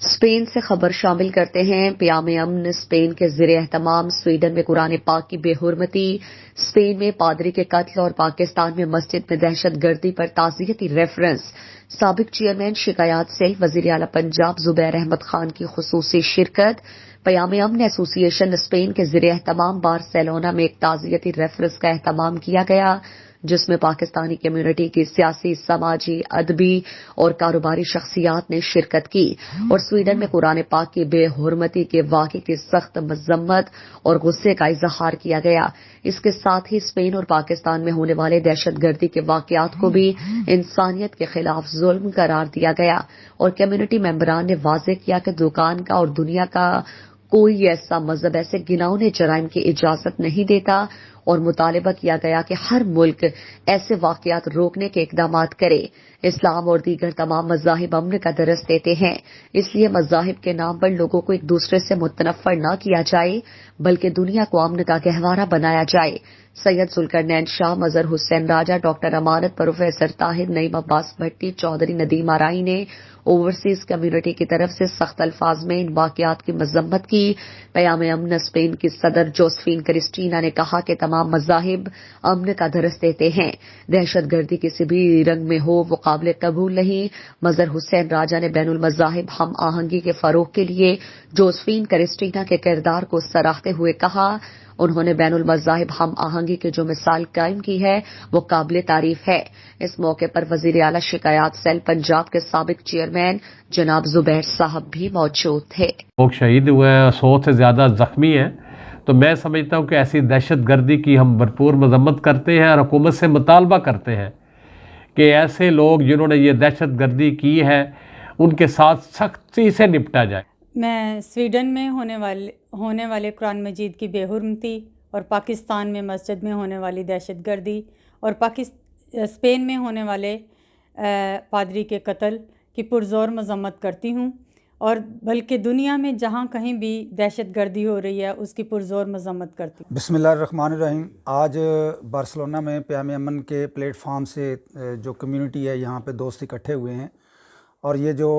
Spain سے خبر شامل کرتے ہیں۔ پیام امن اسپین کے زیر اہتمام سویڈن میں قرآن پاک کی بے حرمتی، اسپین میں پادری کے قتل اور پاکستان میں مسجد میں دہشت گردی پر تعزیتی ریفرنس۔ سابق چیئرمین شکایات سیل وزیر اعلی پنجاب زبیر احمد خان کی خصوصی شرکت۔ پیام امن ایسوسی ایشن اسپین کے زیر اہتمام بارسلونا میں ایک تعزیتی ریفرنس کا اہتمام کیا گیا، جس میں پاکستانی کمیونٹی کی سیاسی، سماجی، ادبی اور کاروباری شخصیات نے شرکت کی اور سویڈن میں قرآن پاک کی بے حرمتی کے واقعے کی سخت مذمت اور غصے کا اظہار کیا گیا۔ اس کے ساتھ ہی اسپین اور پاکستان میں ہونے والے دہشت گردی کے واقعات کو بھی انسانیت کے خلاف ظلم قرار دیا گیا اور کمیونٹی ممبران نے واضح کیا کہ دکان کا اور دنیا کا کوئی ایسا مذہب ایسے گناؤنے جرائم کی اجازت نہیں دیتا، اور مطالبہ کیا گیا کہ ہر ملک ایسے واقعات روکنے کے اقدامات کرے۔ اسلام اور دیگر تمام مذاہب امن کا درس دیتے ہیں، اس لیے مذاہب کے نام پر لوگوں کو ایک دوسرے سے متنفر نہ کیا جائے بلکہ دنیا کو امن کا گہوارہ بنایا جائے۔ سید ذوالقرنین شاہ، مظہر حسین راجہ، ڈاکٹر امانت، پروفیسر طاہر، نعیم عباس بھٹی، چودھری ندیم آرائی نے اوورسیز کمیونٹی کی طرف سے سخت الفاظ میں ان واقعات کی مذمت کی۔ پیام امن اسپین کی صدر جوزفین کرسٹینا نے کہا کہ تمام مذاہب امن کا درس دیتے ہیں، دہشت گردی کسی بھی رنگ میں ہو وہ قابل قبول نہیں۔ مظہر حسین راجہ نے بین المذاہب ہم آہنگی کے فروغ کے لیے جوزفین کرسٹینا کے کردار کو سراہتے ہوئے کہا، انہوں نے بین المذاہب ہم آہنگی کی جو مثال قائم کی ہے وہ قابل تعریف ہے۔ اس موقع پر وزیر اعلی شکایات سیل پنجاب کے سابق چیئرمین جناب زبیر صاحب بھی موجود تھے۔ لوگ شہید ہوئے ہیں، 100 سے زیادہ زخمی ہیں، تو میں سمجھتا ہوں کہ ایسی دہشت گردی کی ہم بھرپور مذمت کرتے ہیں اور حکومت سے مطالبہ کرتے ہیں کہ ایسے لوگ جنہوں نے یہ دہشت گردی کی ہے ان کے ساتھ سختی سے نپٹا جائے۔ میں سویڈن میں ہونے والے قرآن مجید کی بے حرمتی اور پاکستان میں مسجد میں ہونے والی دہشت گردی اور اسپین میں ہونے والے پادری کے قتل کی پرزور مذمت کرتی ہوں، اور بلکہ دنیا میں جہاں کہیں بھی دہشت گردی ہو رہی ہے اس کی پرزور مذمت کرتی ہوں۔ بسم اللہ الرحمن الرحیم۔ آج بارسلونا میں پیام امن کے پلیٹ فارم سے جو کمیونٹی ہے یہاں پہ دوست اکٹھے ہوئے ہیں، اور یہ جو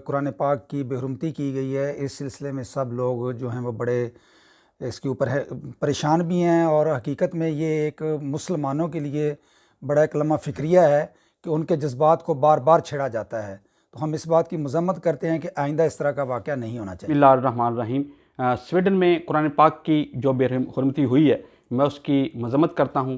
قرآن پاک کی بے حرمتی کی گئی ہے اس سلسلے میں سب لوگ جو ہیں وہ بڑے اس کے اوپر پریشان بھی ہیں، اور حقیقت میں یہ ایک مسلمانوں کے لیے بڑا ایک لمحہ فکریہ ہے کہ ان کے جذبات کو بار بار چھیڑا جاتا ہے۔ تو ہم اس بات کی مذمت کرتے ہیں کہ آئندہ اس طرح کا واقعہ نہیں ہونا چاہیے۔ بسم اللہ الرحمن الرحیم۔ سویڈن میں قرآن پاک کی جو بے حرمتی ہوئی ہے میں اس کی مذمت کرتا ہوں۔